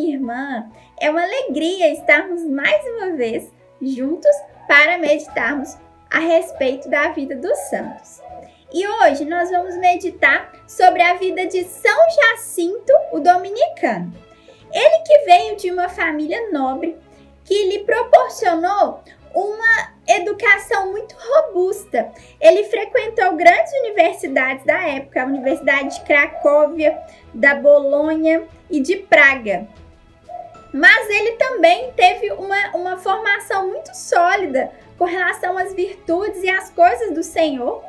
minha irmã, é uma alegria estarmos mais uma vez juntos para meditarmos a respeito da vida dos santos. E hoje nós vamos meditar sobre a vida de São Jacinto, o dominicano. Ele que veio de uma família nobre, que lhe proporcionou uma educação muito robusta. Ele frequentou grandes universidades da época, a Universidade de Cracóvia, da Bolonha e de Praga. Mas ele também teve uma formação muito sólida com relação às virtudes e às coisas do Senhor,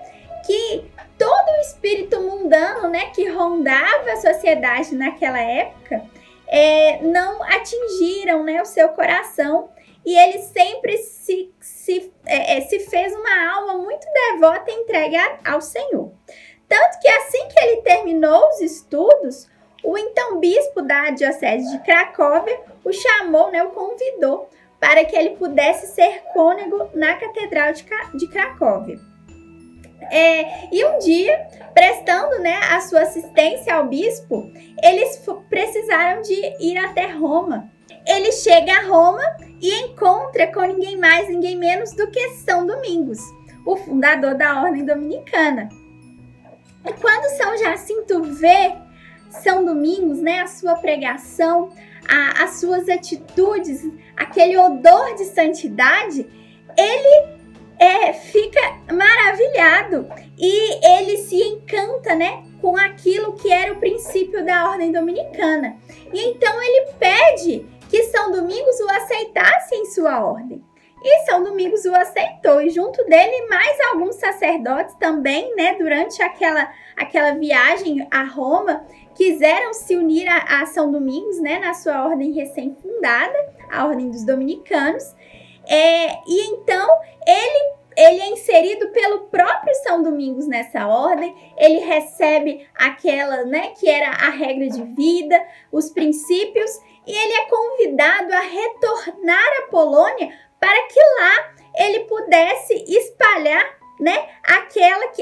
que todo o espírito mundano, que rondava a sociedade naquela época, não atingiram, o seu coração, e ele sempre se fez uma alma muito devota e entregue ao Senhor. Tanto que assim que ele terminou os estudos, o então bispo da diocese de Cracóvia o chamou, o convidou para que ele pudesse ser cônego na Catedral de Cracóvia. E um dia, prestando a sua assistência ao bispo, eles precisaram de ir até Roma. Ele chega a Roma e encontra com ninguém mais, ninguém menos do que São Domingos, o fundador da Ordem Dominicana. E quando São Jacinto vê São Domingos, a sua pregação, as suas atitudes, aquele odor de santidade, ele fica maravilhado e ele se encanta, com aquilo que era o princípio da Ordem Dominicana. E então ele pede que São Domingos o aceitasse em sua ordem. E São Domingos o aceitou, e junto dele mais alguns sacerdotes também, durante aquela viagem a Roma, quiseram se unir a São Domingos, na sua ordem recém-fundada, a Ordem dos Dominicanos. E então ele é inserido pelo próprio São Domingos nessa ordem, ele recebe aquela, que era a regra de vida, os princípios, e ele é convidado a retornar à Polônia para que lá ele pudesse espalhar,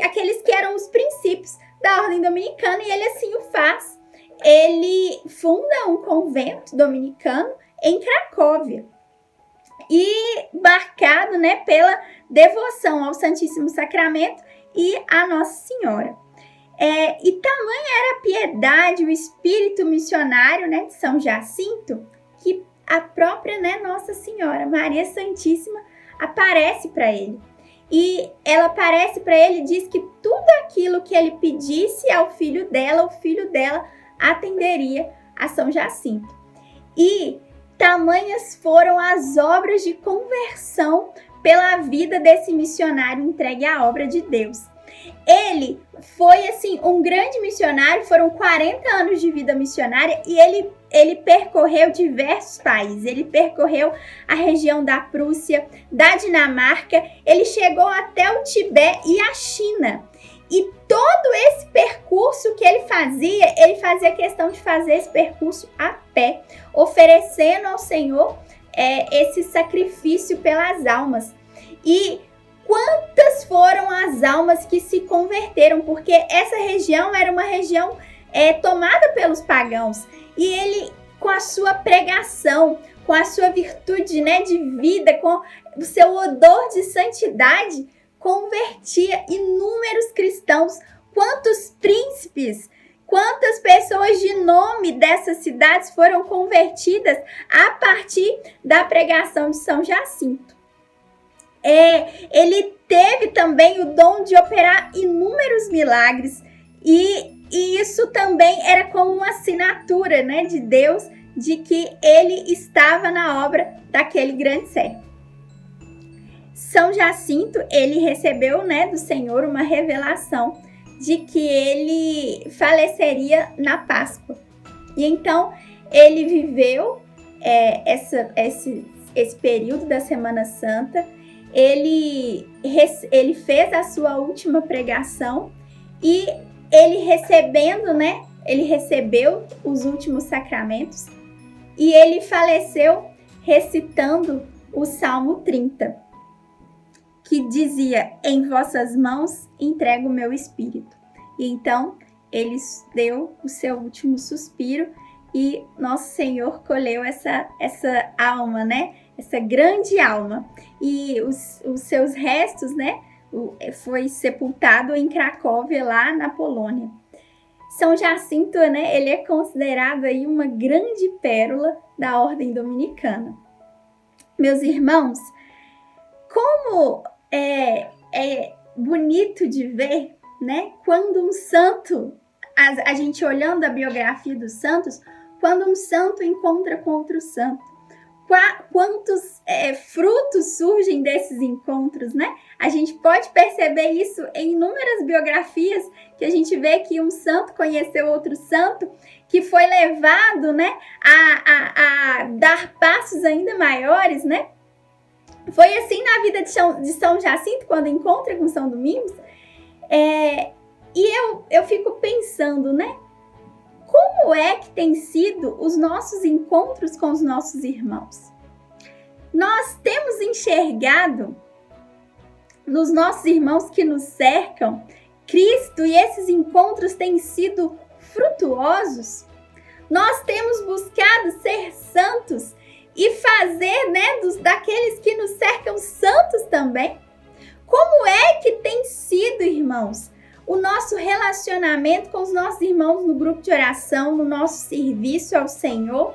aqueles que eram os princípios da Ordem Dominicana, e ele assim o faz. Ele funda um convento dominicano em Cracóvia, e marcado, pela devoção ao Santíssimo Sacramento e à Nossa Senhora. E tamanha era a piedade, o espírito missionário, de São Jacinto, que a própria, Nossa Senhora, Maria Santíssima, aparece para ele. E ela aparece para ele e diz que tudo aquilo que ele pedisse ao filho dela, o filho dela atenderia a São Jacinto. E tamanhas foram as obras de conversão pela vida desse missionário entregue à obra de Deus. Ele foi, um grande missionário, foram 40 anos de vida missionária, e ele percorreu diversos países. Ele percorreu a região da Prússia, da Dinamarca, ele chegou até o Tibete e a China. E todo esse percurso que ele fazia questão de fazer esse percurso a pé, oferecendo ao Senhor esse sacrifício pelas almas. E quantas foram as almas que se converteram, porque essa região era uma região tomada pelos pagãos. E ele, com a sua pregação, com a sua virtude de vida, com o seu odor de santidade, convertia inúmeros cristãos. Quantos príncipes, quantas pessoas de nome dessas cidades foram convertidas a partir da pregação de São Jacinto. Ele teve também o dom de operar inúmeros milagres, e isso também era como uma assinatura, de Deus, de que ele estava na obra daquele grande servo. São Jacinto, ele recebeu, do Senhor uma revelação de que ele faleceria na Páscoa. E então, ele viveu esse período da Semana Santa, ele fez a sua última pregação, e ele recebeu os últimos sacramentos, e ele faleceu recitando o Salmo 30. Que dizia: em vossas mãos entrego o meu espírito. E então ele deu o seu último suspiro, e nosso Senhor colheu essa alma, né? Essa grande alma. E os seus restos, né? Foi sepultado em Cracóvia, lá na Polônia. São Jacinto, né? Ele é considerado aí uma grande pérola da ordem dominicana. Meus irmãos, como é bonito de ver, né? Quando um santo, a gente olhando a biografia dos santos, quando um santo encontra com outro santo, quantos frutos surgem desses encontros, né? A gente pode perceber isso em inúmeras biografias, que a gente vê que um santo conheceu outro santo, que foi levado, né, a dar passos ainda maiores, né? Foi assim na vida de São Jacinto, quando encontra com São Domingos. E eu fico pensando, né? Como é que tem sido os nossos encontros com os nossos irmãos? Nós temos enxergado nos nossos irmãos que nos cercam Cristo, e esses encontros têm sido frutuosos? Nós temos buscado ser santos e fazer, né, daqueles que nos cercam santos também? Como é que tem sido, irmãos, o nosso relacionamento com os nossos irmãos no grupo de oração, no nosso serviço ao Senhor?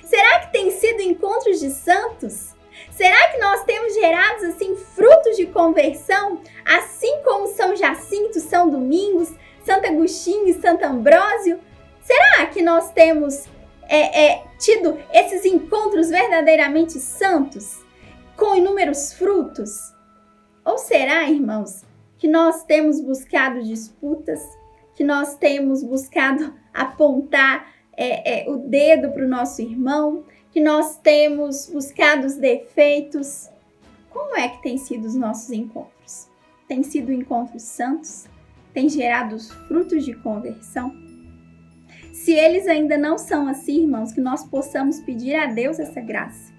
Será que tem sido encontros de santos? Será que nós temos gerado assim frutos de conversão, assim como São Jacinto, São Domingos, Santo Agostinho e Santo Ambrósio? Será que nós temos tido esses encontros verdadeiramente santos, com inúmeros frutos? Ou será, irmãos, que nós temos buscado disputas, que nós temos buscado apontar o dedo para o nosso irmão, que nós temos buscado os defeitos? Como é que têm sido os nossos encontros? Tem sido encontros santos? Tem gerado os frutos de conversão? Se eles ainda não são assim, irmãos, que nós possamos pedir a Deus essa graça.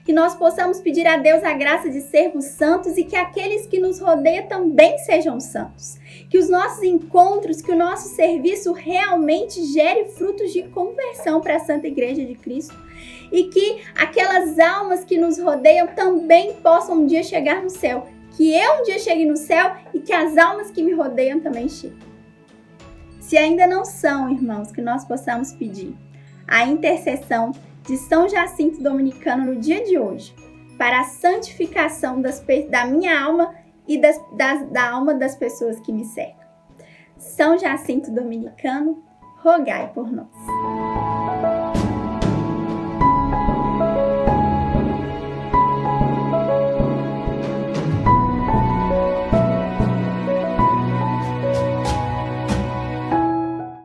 Que nós possamos pedir a Deus a graça de sermos santos e que aqueles que nos rodeiam também sejam santos. Que os nossos encontros, que o nosso serviço realmente gere frutos de conversão para a Santa Igreja de Cristo. E que aquelas almas que nos rodeiam também possam um dia chegar no céu. Que eu um dia chegue no céu e que as almas que me rodeiam também cheguem. Se ainda não são, irmãos, que nós possamos pedir a intercessão de São Jacinto Dominicano no dia de hoje, para a santificação da minha alma e da alma das pessoas que me cercam. São Jacinto Dominicano, rogai por nós.